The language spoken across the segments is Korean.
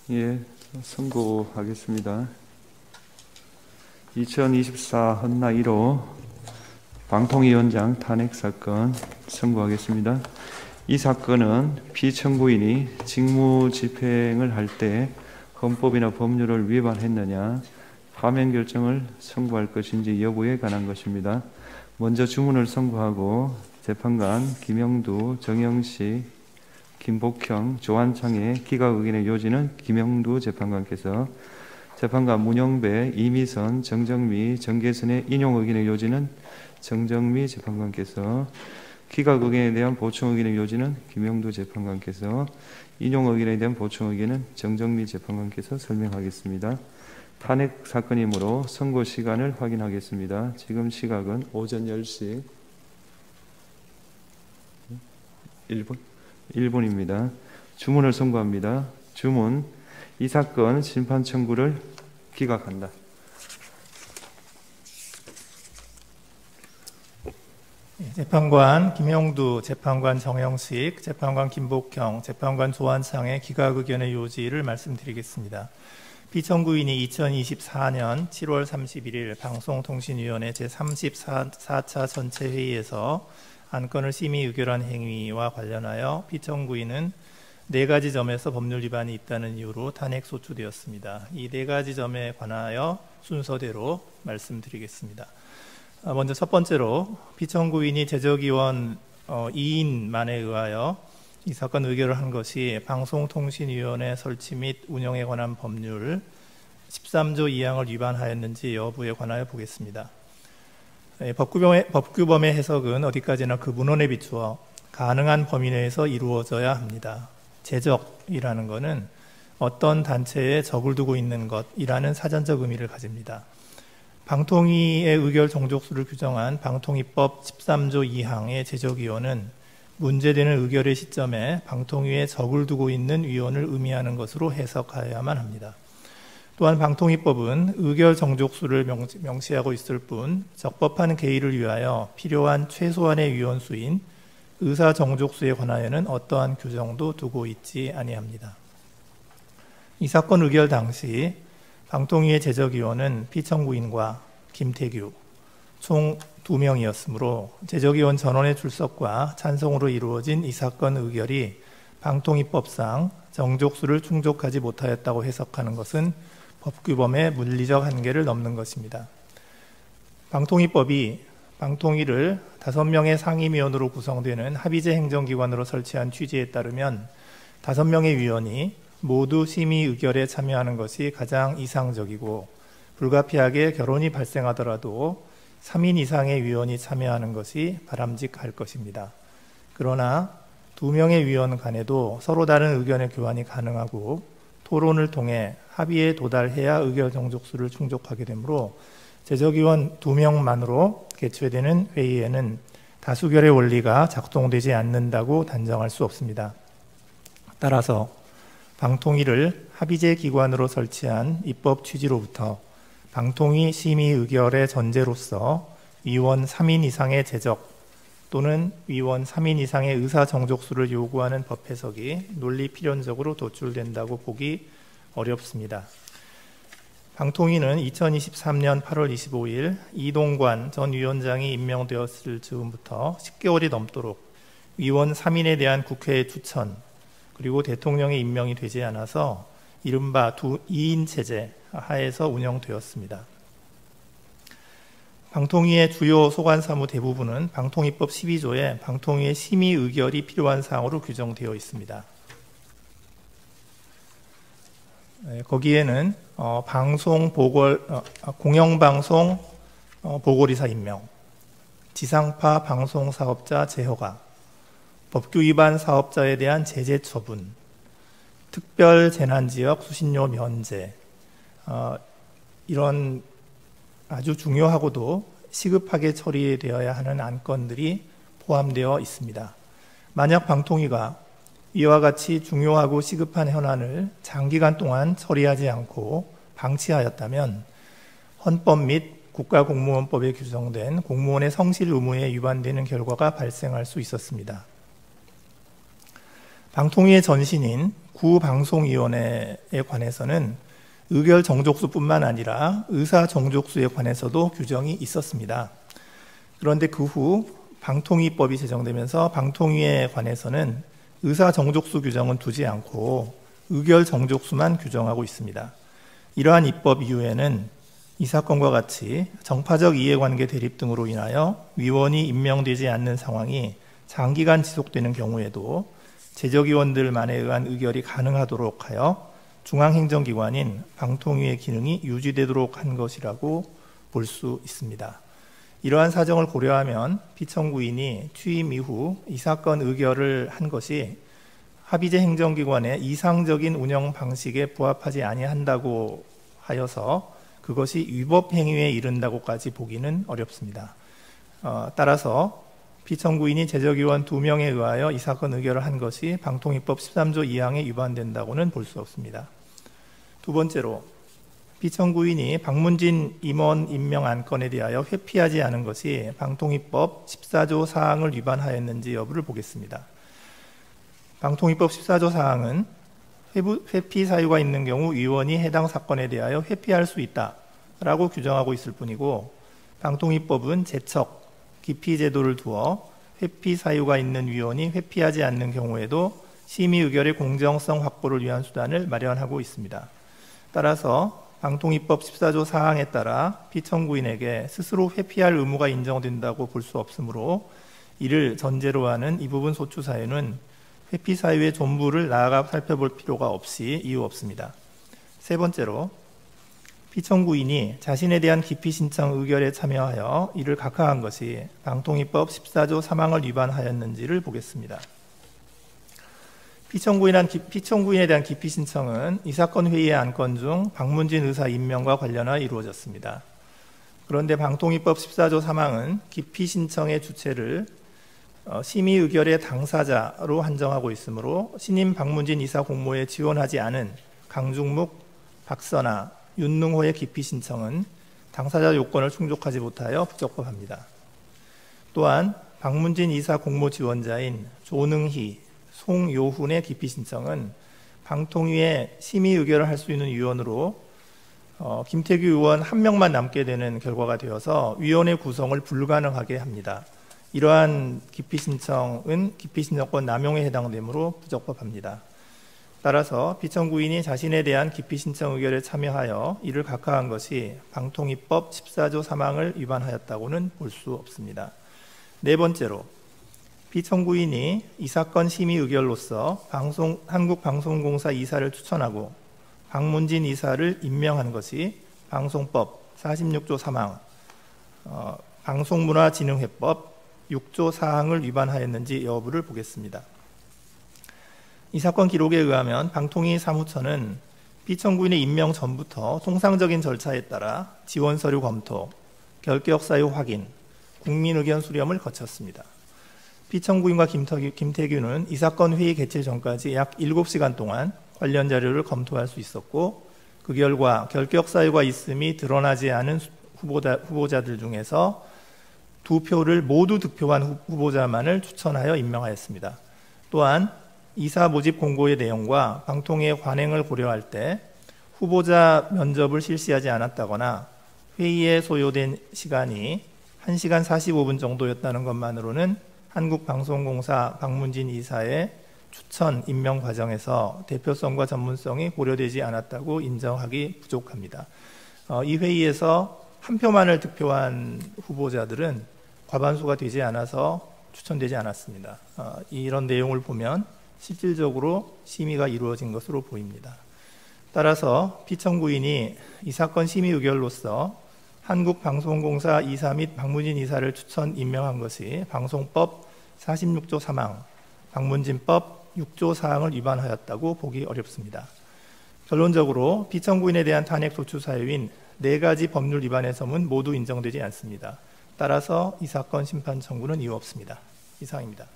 예, 선고하겠습니다. 2024 헌나 1호 방통위원장 탄핵 사건 선고하겠습니다. 이 사건은 피청구인이 직무 집행을 할 때 헌법이나 법률을 위반했느냐, 파면 결정을 선고할 것인지 여부에 관한 것입니다. 먼저 주문을 선고하고 재판관 김영두, 정영식, 김복형, 조한창의 기각 의견의 요지는 김영두 재판관께서, 재판관 문영배, 이미선, 정정미, 정계선의 인용 의견의 요지는 정정미 재판관께서, 기각 의견에 대한 보충 의견의 요지는 김영두 재판관께서, 인용 의견에 대한 보충 의견은 정정미 재판관께서 설명하겠습니다. 탄핵 사건이므로 선고 시간을 확인하겠습니다. 지금 시각은 오전 10시 1분입니다. 주문을 선고합니다. 주문: 이 사건 심판 청구를 기각한다. 재판관 김영두, 재판관 정영식, 재판관 김복형, 재판관 조한창의 기각 의견의 요지를 말씀드리겠습니다. 피청구인이 2024년 7월 31일 방송통신위원회 제34차 전체 회의에서 안건을 심의 의결한 행위와 관련하여 피청구인은 4가지 점에서 법률 위반이 있다는 이유로 탄핵 소추되었습니다. 이 4가지 점에 관하여 순서대로 말씀드리겠습니다. 먼저 첫 번째로 피청구인이 제적위원 2인만에 의하여 이 사건 의결을 한 것이 방송통신위원회 설치 및 운영에 관한 법률 13조 2항을 위반하였는지 여부에 관하여 보겠습니다. 법규범의 해석은 어디까지나 그 문헌에 비추어 가능한 범위 내에서 이루어져야 합니다. 제적이라는 것은 어떤 단체에 적을 두고 있는 것이라는 사전적 의미를 가집니다. 방통위의 의결 종족수를 규정한 방통위법 13조 2항의 제적위원은 문제되는 의결의 시점에 방통위에 적을 두고 있는 위원을 의미하는 것으로 해석하여야만 합니다. 또한 방통위법은 의결 정족수를 명시하고 있을 뿐 적법한 개의를 위하여 필요한 최소한의 위원수인 의사 정족수에 관하여는 어떠한 규정도 두고 있지 아니합니다. 이 사건 의결 당시 방통위의 제적위원은 피청구인과 김태규 총 2명이었으므로 제적위원 전원의 출석과 찬성으로 이루어진 이 사건 의결이 방통위법상 정족수를 충족하지 못하였다고 해석하는 것은 법규범의 물리적 한계를 넘는 것입니다. 방통위법이 방통위를 5명의 상임위원으로 구성되는 합의제 행정기관으로 설치한 취지에 따르면 5명의 위원이 모두 심의 의결에 참여하는 것이 가장 이상적이고, 불가피하게 결혼이 발생하더라도 3인 이상의 위원이 참여하는 것이 바람직할 것입니다. 그러나 2명의 위원 간에도 서로 다른 의견의 교환이 가능하고 토론을 통해 합의에 도달해야 의결 정족수를 충족하게 되므로 제적위원 2명만으로 개최되는 회의에는 다수결의 원리가 작동되지 않는다고 단정할 수 없습니다. 따라서 방통위를 합의제 기관으로 설치한 입법 취지로부터 방통위 심의 의결의 전제로서 위원 3인 이상의 제적 또는 위원 3인 이상의 의사 정족수를 요구하는 법 해석이 논리 필연적으로 도출된다고 보기 어렵습니다. 방통위는 2023년 8월 25일 이동관 전 위원장이 임명되었을 즈음부터 10개월이 넘도록 위원 3인에 대한 국회의 추천 그리고 대통령의 임명이 되지 않아서 이른바 2인 체제 하에서 운영되었습니다. 방통위의 주요 소관사무 대부분은 방통위법 12조에 방통위의 심의 의결이 필요한 사항으로 규정되어 있습니다. 거기에는 공영방송 보궐이사 임명, 지상파 방송사업자 제허가, 법규 위반 사업자에 대한 제재 처분, 특별 재난지역 수신료 면제, 이런 아주 중요하고도 시급하게 처리되어야 하는 안건들이 포함되어 있습니다. 만약 방통위가 이와 같이 중요하고 시급한 현안을 장기간 동안 처리하지 않고 방치하였다면 헌법 및 국가공무원법에 규정된 공무원의 성실 의무에 위반되는 결과가 발생할 수 있었습니다. 방통위의 전신인 구방송위원회에 관해서는 의결 정족수뿐만 아니라 의사 정족수에 관해서도 규정이 있었습니다. 그런데 그 후 방통위법이 제정되면서 방통위에 관해서는 의사 정족수 규정은 두지 않고 의결 정족수만 규정하고 있습니다. 이러한 입법 이후에는 이 사건과 같이 정파적 이해관계 대립 등으로 인하여 위원이 임명되지 않는 상황이 장기간 지속되는 경우에도 제적위원들만에 의한 의결이 가능하도록 하여 중앙행정기관인 방통위의 기능이 유지되도록 한 것이라고 볼 수 있습니다. 이러한 사정을 고려하면 피청구인이 취임 이후 이 사건 의결을 한 것이 합의제 행정기관의 이상적인 운영 방식에 부합하지 아니한다고 하여서 그것이 위법 행위에 이른다고까지 보기는 어렵습니다. 따라서 피청구인이 제적위원 2명에 의하여 이 사건 의결을 한 것이 방통위법 13조 2항에 위반된다고는 볼 수 없습니다. 두 번째로 피청구인이 박문진 임원 임명 안건에 대하여 회피하지 않은 것이 방통위법 14조 사항을 위반하였는지 여부를 보겠습니다. 방통위법 14조 사항은 회피 사유가 있는 경우 위원이 해당 사건에 대하여 회피할 수 있다라고 규정하고 있을 뿐이고 방통위법은 제척, 기피 제도를 두어 회피 사유가 있는 위원이 회피하지 않는 경우에도 심의 의결의 공정성 확보를 위한 수단을 마련하고 있습니다. 따라서 방통위법 14조 사항에 따라 피청구인에게 스스로 회피할 의무가 인정된다고 볼 수 없으므로 이를 전제로 하는 이 부분 소추 사유는 회피 사유의 전부를 나아가 살펴볼 필요가 없이 이유 없습니다. 세 번째로 피청구인이 자신에 대한 기피 신청 의결에 참여하여 이를 각하한 것이 방통위법 14조 3항을 위반하였는지를 보겠습니다. 피청구인에 대한 기피 신청은 이 사건 회의의 안건 중 박문진 의사 임명과 관련하여 이루어졌습니다. 그런데 방통위법 14조 3항은 기피 신청의 주체를 심의 의결의 당사자로 한정하고 있으므로 신임 박문진 이사 공모에 지원하지 않은 강중묵, 박선아, 윤능호의 기피 신청은 당사자 요건을 충족하지 못하여 부적법합니다. 또한 박문진 이사 공모 지원자인 조능희, 송요훈의 기피 신청은 방통위에 심의 의결을 할 수 있는 위원으로 김태규 의원 한 명만 남게 되는 결과가 되어서 위원회 구성을 불가능하게 합니다. 이러한 기피 신청은 기피 신청권 남용에 해당되므로 부적법합니다. 따라서 피청구인이 자신에 대한 기피 신청 의결에 참여하여 이를 각하한 것이 방통위법 14조 3항을 위반하였다고는 볼 수 없습니다. 네 번째로 피청구인이 이 사건 심의 의결로서 한국방송공사 이사를 추천하고 박문진 이사를 임명한 것이 방송법 46조 3항, 방송문화진흥회법 6조 4항을 위반하였는지 여부를 보겠습니다. 이 사건 기록에 의하면 방통위 사무처는 피청구인의 임명 전부터 통상적인 절차에 따라 지원 서류 검토, 결격 사유 확인, 국민 의견 수렴을 거쳤습니다. 피청구인과 김태규는 이 사건 회의 개최 전까지 약 7시간 동안 관련 자료를 검토할 수 있었고 그 결과 결격 사유가 있음이 드러나지 않은 후보자들 중에서 2표를 모두 득표한 후보자만을 추천하여 임명하였습니다. 또한 이사 모집 공고의 내용과 방통위의 관행을 고려할 때 후보자 면접을 실시하지 않았다거나 회의에 소요된 시간이 1시간 45분 정도였다는 것만으로는 한국방송공사 박문진 이사의 추천 임명 과정에서 대표성과 전문성이 고려되지 않았다고 인정하기 부족합니다. 이 회의에서 한 표만을 득표한 후보자들은 과반수가 되지 않아서 추천되지 않았습니다. 이런 내용을 보면 실질적으로 심의가 이루어진 것으로 보입니다. 따라서 피청구인이 이 사건 심의 의결로서 한국방송공사 이사 및 박문진 이사를 추천 임명한 것이 방송법 46조 3항, 박문진법 6조 4항을 위반하였다고 보기 어렵습니다. 결론적으로 피청구인에 대한 탄핵 소추 사유인 4가지 법률 위반의 점은 모두 인정되지 않습니다. 따라서 이 사건 심판 청구는 이유 없습니다. 이상입니다.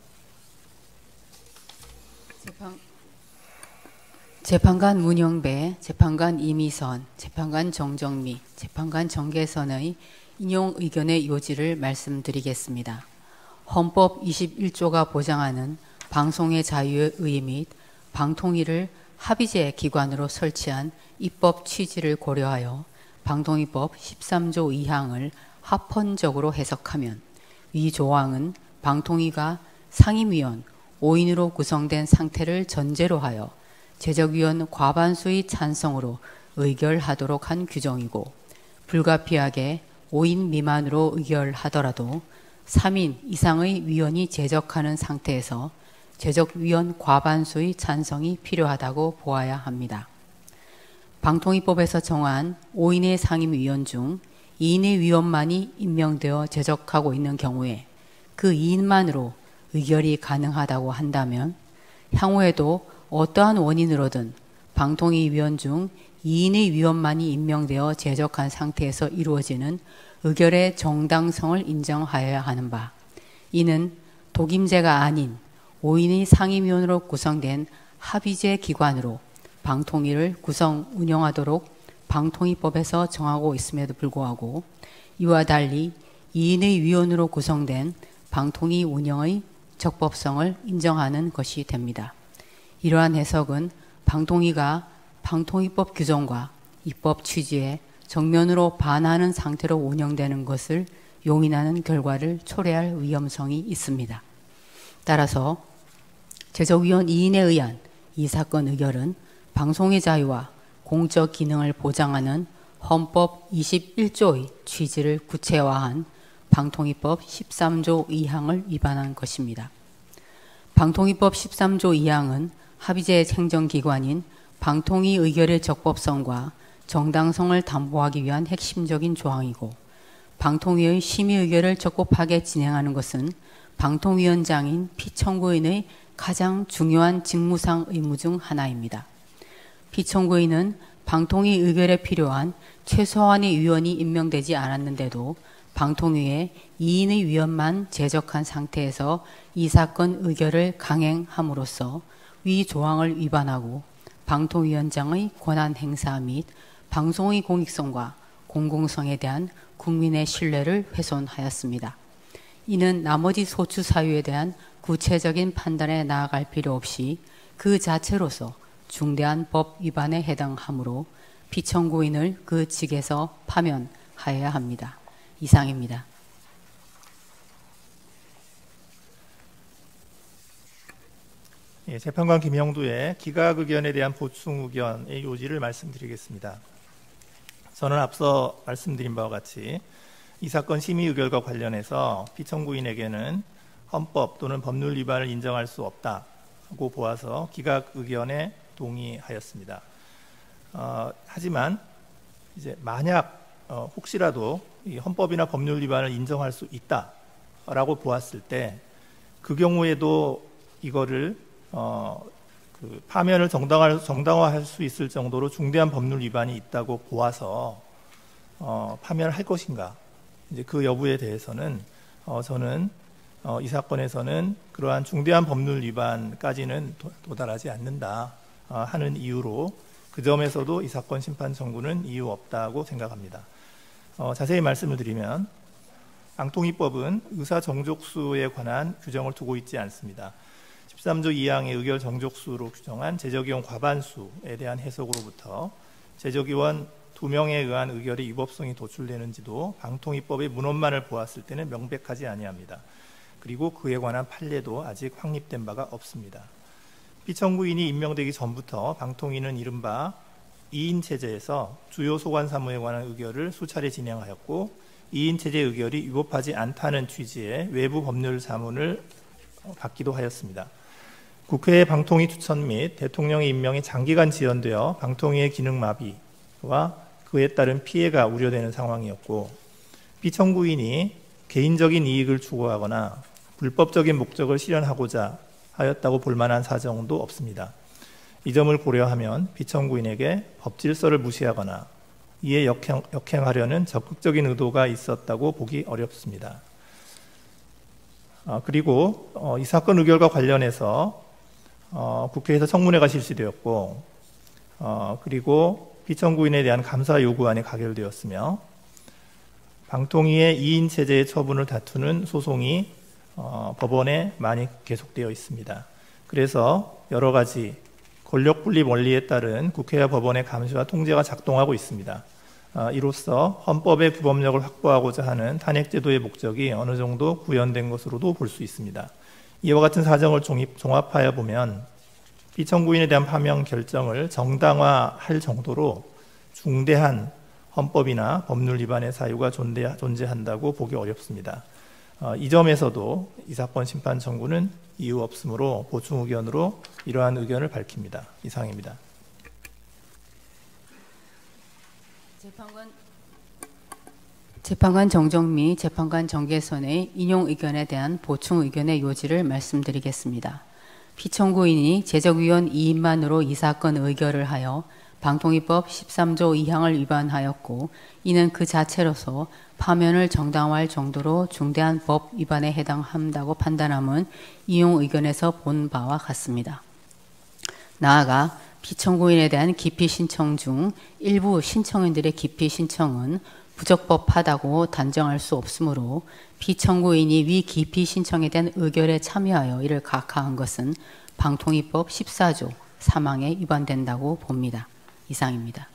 재판관 문영배, 재판관 이미선, 재판관 정정미, 재판관 정계선의 인용 의견의 요지를 말씀드리겠습니다. 헌법 21조가 보장하는 방송의 자유의 의의 및 방통위를 합의제 기관으로 설치한 입법 취지를 고려하여 방통위법 13조 2항을 합헌적으로 해석하면 위 조항은 방통위가 상임위원 5인으로 구성된 상태를 전제로 하여 제적위원 과반수의 찬성으로 의결하도록 한 규정이고, 불가피하게 5인 미만으로 의결하더라도 3인 이상의 위원이 제적하는 상태에서 제적위원 과반수의 찬성이 필요하다고 보아야 합니다. 방통위법에서 정한 5인의 상임위원 중 2인의 위원만이 임명되어 제적하고 있는 경우에 그 2인만으로 의결이 가능하다고 한다면, 향후에도 어떠한 원인으로든 방통위 위원 중 2인의 위원만이 임명되어 제적한 상태에서 이루어지는 의결의 정당성을 인정하여야 하는 바, 이는 독임제가 아닌 5인의 상임위원으로 구성된 합의제 기관으로 방통위를 구성 운영하도록 방통위법에서 정하고 있음에도 불구하고, 이와 달리 2인의 위원으로 구성된 방통위 운영의 적법성을 인정하는 것이 됩니다. 이러한 해석은 방통위가 방통위법 규정과 입법 취지에 정면으로 반하는 상태로 운영되는 것을 용인하는 결과를 초래할 위험성이 있습니다. 따라서 제적위원 2인에 의한 이 사건 의결은 방송의 자유와 공적 기능을 보장하는 헌법 21조의 취지를 구체화한 방통위법 13조 2항을 위반한 것입니다. 방통위법 13조 2항은 합의제 행정기관인 방통위 의결의 적법성과 정당성을 담보하기 위한 핵심적인 조항이고, 방통위의 심의 의결을 적법하게 진행하는 것은 방통위원장인 피청구인의 가장 중요한 직무상 의무 중 하나입니다. 피청구인은 방통위 의결에 필요한 최소한의 위원이 임명되지 않았는데도 방통위에 2인의 위원만 제적한 상태에서 이 사건 의결을 강행함으로써 위 조항을 위반하고 방통위원장의 권한 행사 및 방송의 공익성과 공공성에 대한 국민의 신뢰를 훼손하였습니다. 이는 나머지 소추 사유에 대한 구체적인 판단에 나아갈 필요 없이 그 자체로서 중대한 법 위반에 해당하므로 피청구인을 그 직에서 파면하여야 합니다. 이상입니다. 재판관 김영두의 기각 의견에 대한 보충 의견의 요지를 말씀드리겠습니다. 저는 앞서 말씀드린 바와 같이 이 사건 심의 의결과 관련해서 피청구인에게는 헌법 또는 법률 위반을 인정할 수 없다고 보아서 기각 의견에 동의하였습니다. 하지만 이제 만약 혹시라도 이 헌법이나 법률 위반을 인정할 수 있다라고 보았을 때 그 경우에도 이거를 그 파면을 정당화할 수 있을 정도로 중대한 법률 위반이 있다고 보아서 파면을 할 것인가, 이제 그 여부에 대해서는 저는 이 사건에서는 그러한 중대한 법률 위반까지는 도달하지 않는다 하는 이유로 그 점에서도 이 사건 심판 청구는 이유 없다고 생각합니다. 자세히 말씀을 드리면 방통위법은 의사 정족수에 관한 규정을 두고 있지 않습니다. 13조 2항의 의결 정족수로 규정한 제적위원 과반수에 대한 해석으로부터 제적위원 2명에 의한 의결의 위법성이 도출되는지도 방통위법의 문헌만을 보았을 때는 명백하지 아니합니다. 그리고 그에 관한 판례도 아직 확립된 바가 없습니다. 피청구인이 임명되기 전부터 방통위는 이른바 2인 체제에서 주요 소관 사무에 관한 의결을 수차례 진행하였고, 2인 체제 의결이 위법하지 않다는 취지의 외부 법률 자문을 받기도 하였습니다. 국회의 방통위 추천 및 대통령의 임명이 장기간 지연되어 방통위의 기능 마비와 그에 따른 피해가 우려되는 상황이었고, 피청구인이 개인적인 이익을 추구하거나 불법적인 목적을 실현하고자 하였다고 볼 만한 사정도 없습니다. 이 점을 고려하면 피청구인에게 법 질서를 무시하거나 이에 역행하려는 적극적인 의도가 있었다고 보기 어렵습니다. 그리고 이 사건 의결과 관련해서 국회에서 청문회가 실시되었고, 그리고 피청구인에 대한 감사 요구안이 가결되었으며, 방통위의 2인 체제의 처분을 다투는 소송이 법원에 많이 계속되어 있습니다. 그래서 여러 가지 권력 분립 원리에 따른 국회와 법원의 감시와 통제가 작동하고 있습니다. 이로써 헌법의 구법력을 확보하고자 하는 탄핵제도의 목적이 어느 정도 구현된 것으로도 볼 수 있습니다. 이와 같은 사정을 종합하여 보면 피청구인에 대한 파면 결정을 정당화할 정도로 중대한 헌법이나 법률 위반의 사유가 존재한다고 보기 어렵습니다. 이 점에서도 이 사건 심판 청구는 이유 없으므로 보충 의견으로 이러한 의견을 밝힙니다. 이상입니다. 재판관 정정미, 재판관 정계선의 인용 의견에 대한 보충 의견의 요지를 말씀드리겠습니다. 피청구인이 제적위원 2인만으로 이 사건 의결을 하여 방통위법 13조 2항을 위반하였고 이는 그 자체로서 파면을 정당화할 정도로 중대한 법 위반에 해당한다고 판단함은 이용 의견에서 본 바와 같습니다. 나아가 피청구인에 대한 기피 신청 중 일부 신청인들의 기피 신청은 부적법하다고 단정할 수 없으므로 피청구인이 위 기피 신청에 대한 의결에 참여하여 이를 각하한 것은 방통위법 14조 3항에 위반된다고 봅니다. 이상입니다.